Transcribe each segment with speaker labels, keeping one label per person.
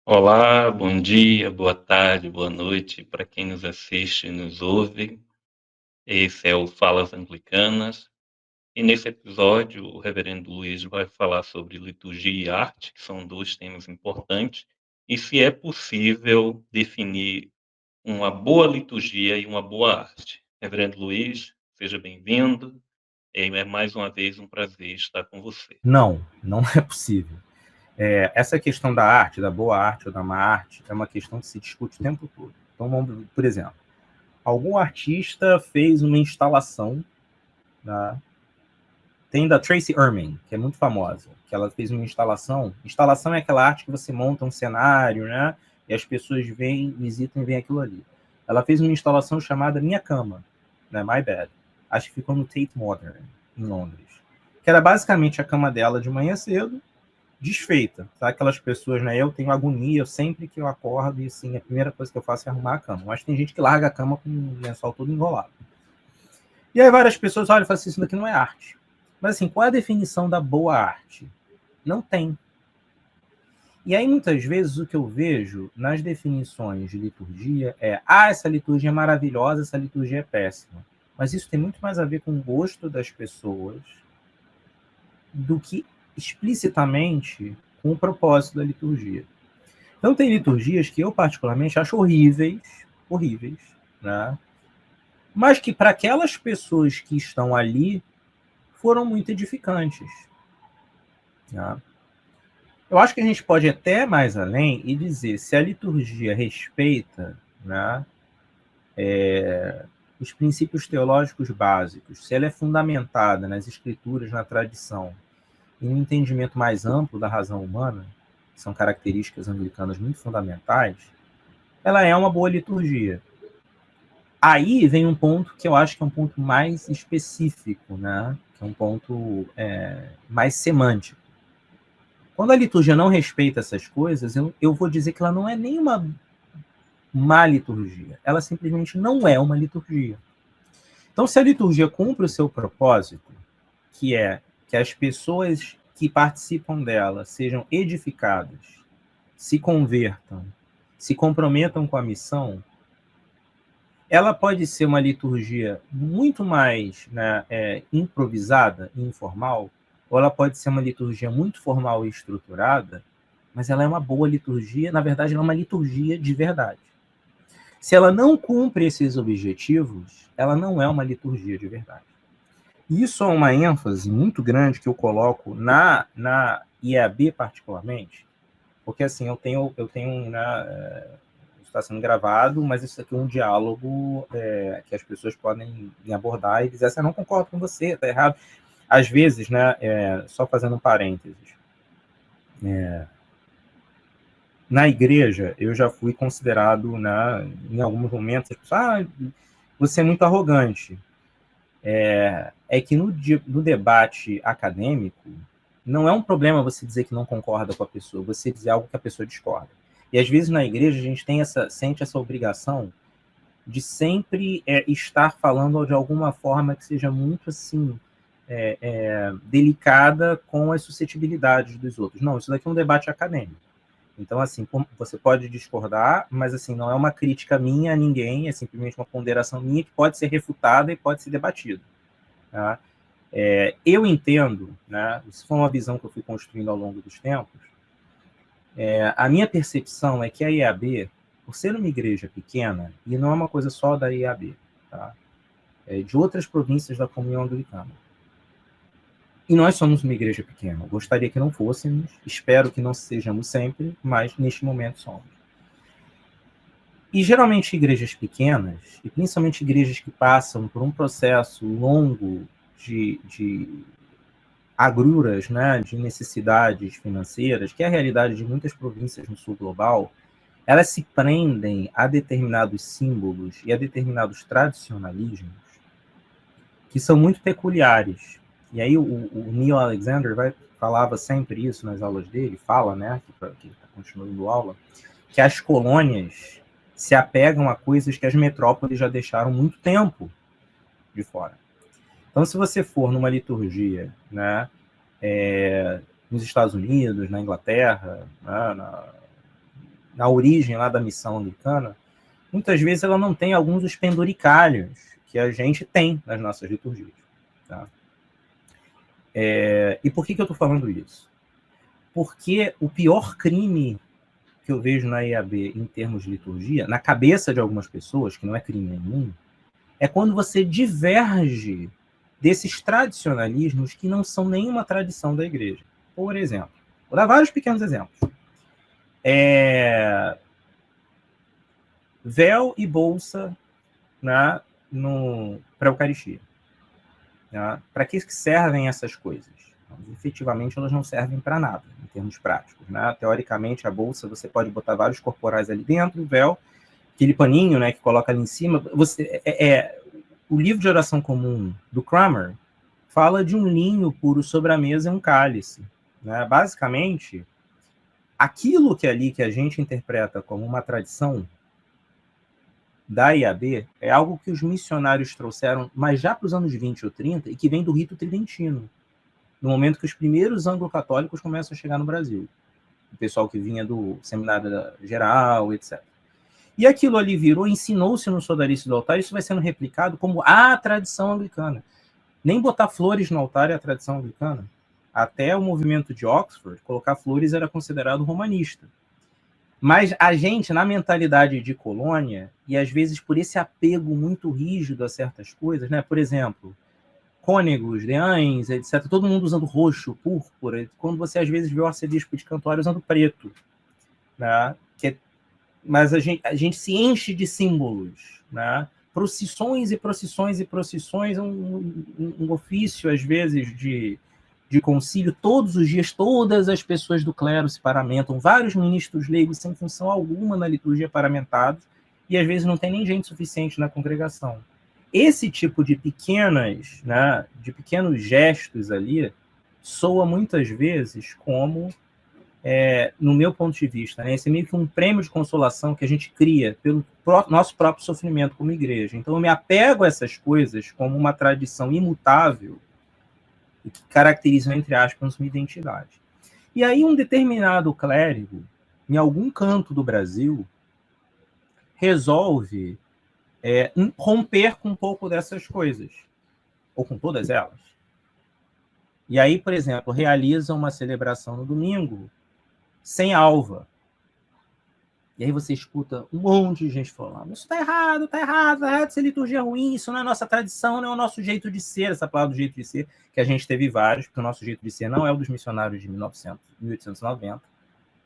Speaker 1: Olá, bom dia, boa tarde, boa noite para quem nos assiste e nos ouve. Esse é o Falas Anglicanas. E nesse episódio, o Reverendo Luiz vai falar sobre liturgia e arte, que são dois temas importantes, e se é possível definir uma boa liturgia e uma boa arte. Reverendo Luiz, seja bem-vindo. É mais uma vez um prazer estar com você.
Speaker 2: Não, não é possível. Essa questão da arte, da boa arte ou da má arte, é uma questão que se discute o tempo todo. Então, vamos, por exemplo, algum artista fez uma instalação, né? Tem da Tracy Emin, que é muito famosa, que ela fez uma instalação. Instalação é aquela arte que você monta um cenário, né? E as pessoas vêm, visitam e veem aquilo ali. Ela fez uma instalação chamada Minha Cama, né? My Bed. Acho que ficou no Tate Modern, em Londres. Que era basicamente a cama dela de manhã cedo, desfeita, tá? Aquelas pessoas, né? Eu tenho agonia, sempre que eu acordo e assim, a primeira coisa que eu faço é arrumar a cama. Mas tem gente que larga a cama com o lençol todo enrolado. E aí várias pessoas olham e falam assim, isso daqui não é arte. Mas assim, qual é a definição da boa arte? Não tem. E aí muitas vezes o que eu vejo nas definições de liturgia é essa liturgia é maravilhosa, essa liturgia é péssima. Mas isso tem muito mais a ver com o gosto das pessoas do que explicitamente com o propósito da liturgia. Então tem liturgias que eu particularmente acho horríveis, horríveis, né? Mas que para aquelas pessoas que estão ali foram muito edificantes. Né? Eu acho que a gente pode ir até mais além e dizer se a liturgia respeita, né, os princípios teológicos básicos, se ela é fundamentada nas escrituras, na tradição, e no entendimento mais amplo da razão humana, que são características anglicanas muito fundamentais, ela é uma boa liturgia. Aí vem um ponto que eu acho que é um ponto mais específico, né? Que é um ponto mais semântico. Quando a liturgia não respeita essas coisas, eu vou dizer que ela não é nem uma má liturgia. Ela simplesmente não é uma liturgia. Então, se a liturgia cumpre o seu propósito, que é que as pessoas que participam dela sejam edificadas, se convertam, se comprometam com a missão, ela pode ser uma liturgia muito mais, né, improvisada e informal, ou ela pode ser uma liturgia muito formal e estruturada, mas ela é uma boa liturgia, na verdade, ela é uma liturgia de verdade. Se ela não cumpre esses objetivos, ela não é uma liturgia de verdade. E isso é uma ênfase muito grande que eu coloco na IAB particularmente, porque assim, eu tenho está sendo gravado, mas isso aqui é um diálogo que as pessoas podem me abordar e dizer assim, eu não concordo com você, está errado. Às vezes, né, só fazendo um parênteses, na igreja eu já fui considerado, né, em alguns momentos, você é muito arrogante. É que no debate acadêmico, não é um problema você dizer que não concorda com a pessoa, você dizer algo que a pessoa discorda. E às vezes na igreja a gente sente essa obrigação de sempre estar falando de alguma forma que seja muito assim delicada com as suscetibilidades dos outros. Não, isso daqui é um debate acadêmico. Então, assim, você pode discordar, mas assim, não é uma crítica minha a ninguém, é simplesmente uma ponderação minha que pode ser refutada e pode ser debatida. Tá? Eu entendo, né, isso foi uma visão que eu fui construindo ao longo dos tempos, a minha percepção é que a IAB, por ser uma igreja pequena, e não é uma coisa só da IAB, tá? De outras províncias da comunhão anglicana. E nós somos uma igreja pequena. Eu gostaria que não fôssemos, espero que não sejamos sempre, mas neste momento somos. E geralmente igrejas pequenas, e principalmente igrejas que passam por um processo longo de agruras, né, de necessidades financeiras, que é a realidade de muitas províncias no sul global, elas se prendem a determinados símbolos e a determinados tradicionalismos que são muito peculiares. E aí o Neil Alexander falava sempre isso nas aulas dele, fala, né, que está continuando aula, que as colônias se apegam a coisas que as metrópoles já deixaram muito tempo de fora. Então, se você for numa liturgia, né, nos Estados Unidos, na Inglaterra, né, na origem lá da missão anglicana, muitas vezes ela não tem alguns dos penduricalhos que a gente tem nas nossas liturgias. Tá? E por que eu estou falando isso? Porque o pior crime que eu vejo na EAB em termos de liturgia, na cabeça de algumas pessoas, que não é crime nenhum, é quando você diverge desses tradicionalismos que não são nenhuma tradição da igreja. Por exemplo, vou dar vários pequenos exemplos. Véu e bolsa, né, para a Eucaristia. Né? Para que servem essas coisas? Efetivamente, elas não servem para nada, em termos práticos. Né? Teoricamente, a bolsa, você pode botar vários corporais ali dentro, o véu, aquele paninho, né, que coloca ali em cima. O livro de oração comum do Cranmer fala de um linho puro sobre a mesa e um cálice. Né? Basicamente, aquilo que ali que a gente interpreta como uma tradição da IAB é algo que os missionários trouxeram, mas já para os anos 20 ou 30, e que vem do rito tridentino, no momento que os primeiros anglo-católicos começam a chegar no Brasil. O pessoal que vinha do seminário geral, etc. E aquilo ali virou, ensinou-se no sodarício do altar, isso vai sendo replicado como a tradição anglicana. Nem botar flores no altar é a tradição anglicana. Até o movimento de Oxford, colocar flores era considerado romanista. Mas a gente, na mentalidade de colônia, e às vezes por esse apego muito rígido a certas coisas, né? Por exemplo, cônegos, deães, etc., todo mundo usando roxo, púrpura, quando você às vezes vê o arcebispo de Cantuária usando preto. Né? Mas a gente se enche de símbolos. Né? Procissões e procissões e procissões, um ofício, às vezes, de concílio, todos os dias, todas as pessoas do clero se paramentam, vários ministros leigos sem função alguma na liturgia paramentados, e às vezes não tem nem gente suficiente na congregação. Esse tipo de pequenos gestos ali, soa muitas vezes como, no meu ponto de vista, né, esse é meio que um prêmio de consolação que a gente cria pelo nosso próprio sofrimento como igreja. Então eu me apego a essas coisas como uma tradição imutável, e que caracterizam, entre aspas, uma identidade. E aí um determinado clérigo, em algum canto do Brasil, resolve romper com um pouco dessas coisas, ou com todas elas. E aí, por exemplo, realiza uma celebração no domingo sem alva. E aí você escuta um monte de gente falando, isso está errado, isso é liturgia ruim, isso não é nossa tradição, não é o nosso jeito de ser, essa palavra do jeito de ser, que a gente teve vários, porque o nosso jeito de ser não é o dos missionários de 1890,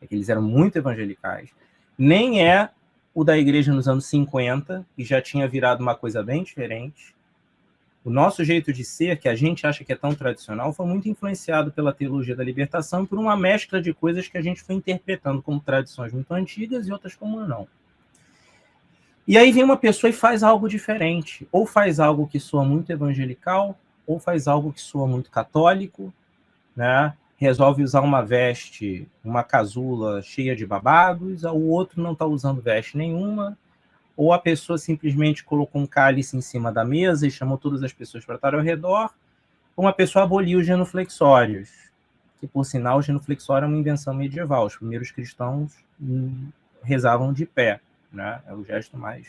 Speaker 2: é que eles eram muito evangelicais, nem é o da igreja nos anos 50, que já tinha virado uma coisa bem diferente. O nosso jeito de ser, que a gente acha que é tão tradicional, foi muito influenciado pela teologia da libertação e por uma mescla de coisas que a gente foi interpretando como tradições muito antigas e outras como não. E aí vem uma pessoa e faz algo diferente. Ou faz algo que soa muito evangelical, ou faz algo que soa muito católico, né? Resolve usar uma veste, uma casula cheia de babados, o outro não está usando veste nenhuma, ou a pessoa simplesmente colocou um cálice em cima da mesa e chamou todas as pessoas para estar ao redor, ou uma pessoa aboliu os genuflexórios, que, por sinal, o genuflexório é uma invenção medieval. Os primeiros cristãos rezavam de pé, né? É o gesto mais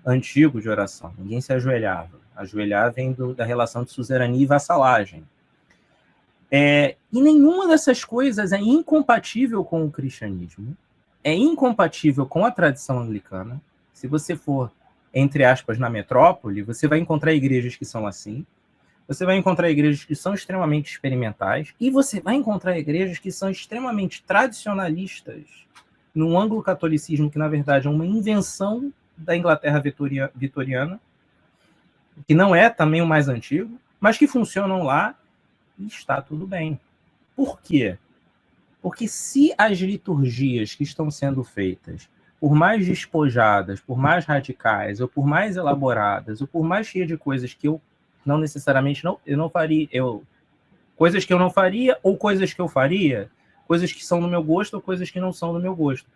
Speaker 2: antigo de oração. Ninguém se ajoelhava. Ajoelhar vem da relação de suzerania e vassalagem. E nenhuma dessas coisas é incompatível com o cristianismo, é incompatível com a tradição anglicana. Se você for, entre aspas, na metrópole, você vai encontrar igrejas que são assim, você vai encontrar igrejas que são extremamente experimentais, e você vai encontrar igrejas que são extremamente tradicionalistas, num anglo-catolicismo que, na verdade, é uma invenção da Inglaterra vitoriana, que não é também o mais antigo, mas que funcionam lá e está tudo bem. Por quê? Porque se as liturgias que estão sendo feitas, por mais despojadas, por mais radicais, ou por mais elaboradas, ou por mais cheias de coisas que eu não necessariamente eu não faria, coisas que eu não faria, ou coisas que eu faria, coisas que são do meu gosto, ou coisas que não são do meu gosto.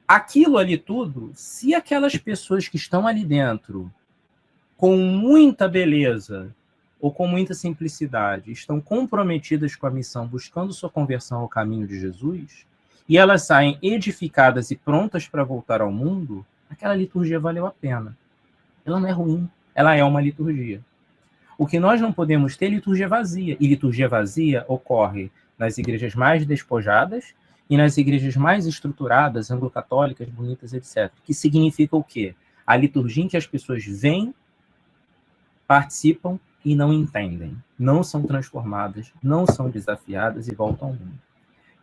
Speaker 2: Aquilo ali tudo, se aquelas pessoas que estão ali dentro, com muita beleza, ou com muita simplicidade, estão comprometidas com a missão, buscando sua conversão ao caminho de Jesus, e elas saem edificadas e prontas para voltar ao mundo, aquela liturgia valeu a pena. Ela não é ruim, ela é uma liturgia. O que nós não podemos ter é liturgia vazia, e liturgia vazia ocorre nas igrejas mais despojadas e nas igrejas mais estruturadas, anglo-católicas, bonitas, etc. Que significa o quê? A liturgia em que as pessoas vêm, participam e não entendem, não são transformadas, não são desafiadas e voltam ao mundo.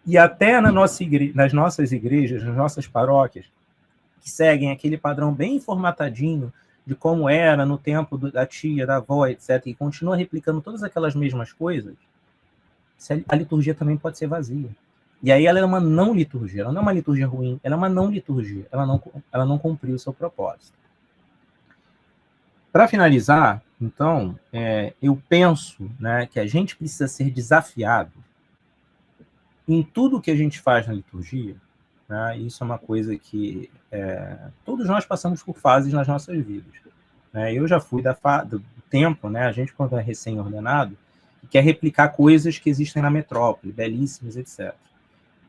Speaker 2: E até nas nossas igrejas, nas nossas paróquias, que seguem aquele padrão bem formatadinho de como era no tempo da tia, da avó, etc., e continua replicando todas aquelas mesmas coisas, a liturgia também pode ser vazia. E aí ela é uma não liturgia, ela não é uma liturgia ruim, ela é uma não liturgia, ela não cumpriu o seu propósito. Para finalizar, então, eu penso, né, que a gente precisa ser desafiado em tudo que a gente faz na liturgia, né? Isso é uma coisa que todos nós passamos por fases nas nossas vidas. Né? Eu já fui do tempo, né? A gente, quando é recém-ordenado, quer replicar coisas que existem na metrópole, belíssimas, etc.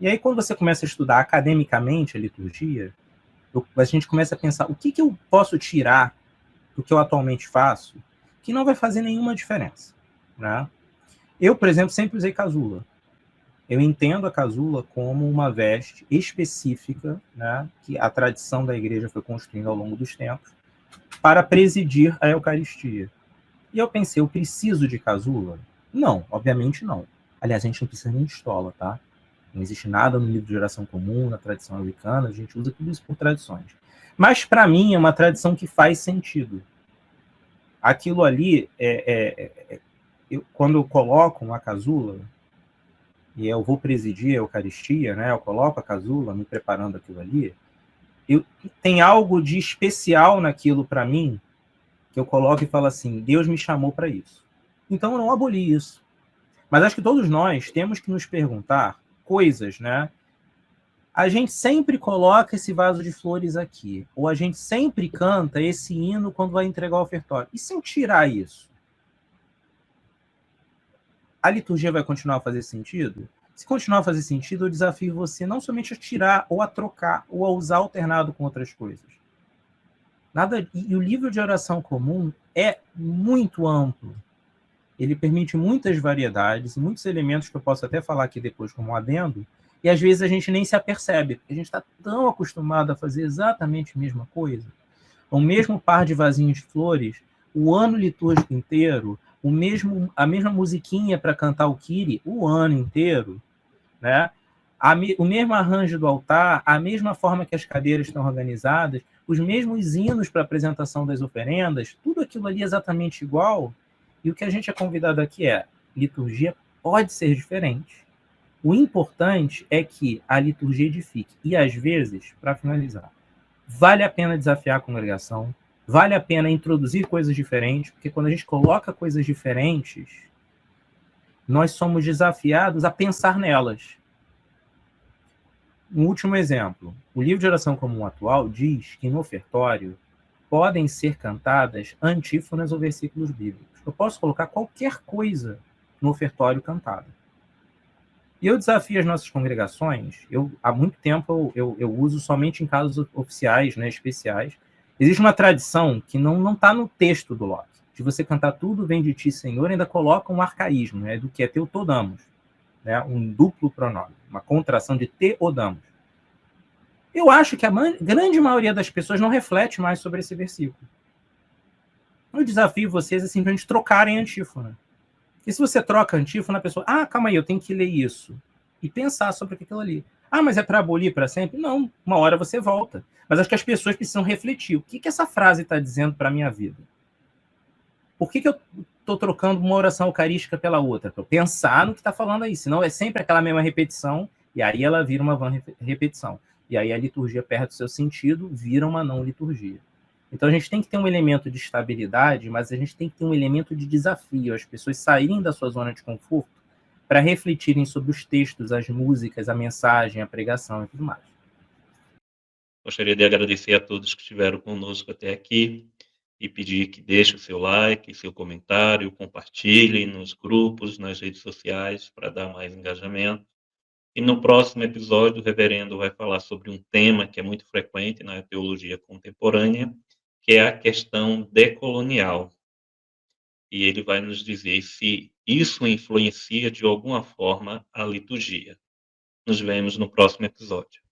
Speaker 2: E aí, quando você começa a estudar academicamente a liturgia, a gente começa a pensar o que eu posso tirar do que eu atualmente faço que não vai fazer nenhuma diferença. Né? Eu, por exemplo, sempre usei casula. Eu entendo a casula como uma veste específica, né, que a tradição da igreja foi construindo ao longo dos tempos, para presidir a Eucaristia. E eu pensei, eu preciso de casula? Não, obviamente não. Aliás, a gente não precisa nem de estola, tá? Não existe nada no livro de oração comum, na tradição anglicana, a gente usa tudo isso por tradições. Mas, para mim, é uma tradição que faz sentido. Aquilo ali, quando eu coloco uma casula, e eu vou presidir a Eucaristia, né? Eu coloco a casula, me preparando aquilo ali, tem algo de especial naquilo para mim, que eu coloco e falo assim, Deus me chamou para isso. Então eu não aboli isso. Mas acho que todos nós temos que nos perguntar coisas, né? A gente sempre coloca esse vaso de flores aqui, ou a gente sempre canta esse hino quando vai entregar o ofertório. E se eu tirar isso? A liturgia vai continuar a fazer sentido? Se continuar a fazer sentido, eu desafio você não somente a tirar, ou a trocar, ou a usar alternado com outras coisas. E o livro de oração comum é muito amplo. Ele permite muitas variedades, muitos elementos que eu posso até falar aqui depois como adendo, e às vezes a gente nem se apercebe, porque a gente está tão acostumado a fazer exatamente a mesma coisa. O mesmo par de vasinhos de flores, o ano litúrgico inteiro, a mesma musiquinha para cantar o Kyrie o ano inteiro, né? O mesmo arranjo do altar, a mesma forma que as cadeiras estão organizadas, os mesmos hinos para a apresentação das oferendas, tudo aquilo ali é exatamente igual. E o que a gente é convidado aqui liturgia pode ser diferente. O importante é que a liturgia edifique. E, às vezes, para finalizar, vale a pena desafiar a congregação, vale a pena introduzir coisas diferentes, porque quando a gente coloca coisas diferentes, nós somos desafiados a pensar nelas. Um último exemplo. O livro de oração comum atual diz que no ofertório podem ser cantadas antífonas ou versículos bíblicos. Eu posso colocar qualquer coisa no ofertório cantada. E eu desafio as nossas congregações, há muito tempo eu uso somente em casos oficiais, né, especiais. Existe uma tradição que não está no texto do Locke, de você cantar tudo vem de ti, Senhor, ainda coloca um arcaísmo, né, do que é teotodamos, né, um duplo pronome, uma contração de teodamos. Eu acho que a grande maioria das pessoas não reflete mais sobre esse versículo. Eu desafio vocês a simplesmente trocarem a antífona. E se você troca a antífona, a pessoa, calma aí, eu tenho que ler isso. E pensar sobre aquilo ali. Mas é para abolir para sempre? Não, uma hora você volta. Mas acho que as pessoas precisam refletir. O que essa frase está dizendo para a minha vida? Por que eu estou trocando uma oração eucarística pela outra? Para eu pensar no que está falando aí. Senão é sempre aquela mesma repetição, e aí ela vira uma vã repetição. E aí a liturgia perde o seu sentido, vira uma não liturgia. Então a gente tem que ter um elemento de estabilidade, mas a gente tem que ter um elemento de desafio, as pessoas saírem da sua zona de conforto para refletirem sobre os textos, as músicas, a mensagem, a pregação e tudo mais.
Speaker 1: Gostaria de agradecer a todos que estiveram conosco até aqui e pedir que deixe o seu like, seu comentário, compartilhem nos grupos, nas redes sociais para dar mais engajamento. E no próximo episódio, o reverendo vai falar sobre um tema que é muito frequente na teologia contemporânea, que é a questão decolonial. E ele vai nos dizer se isso influencia de alguma forma a liturgia. Nos vemos no próximo episódio.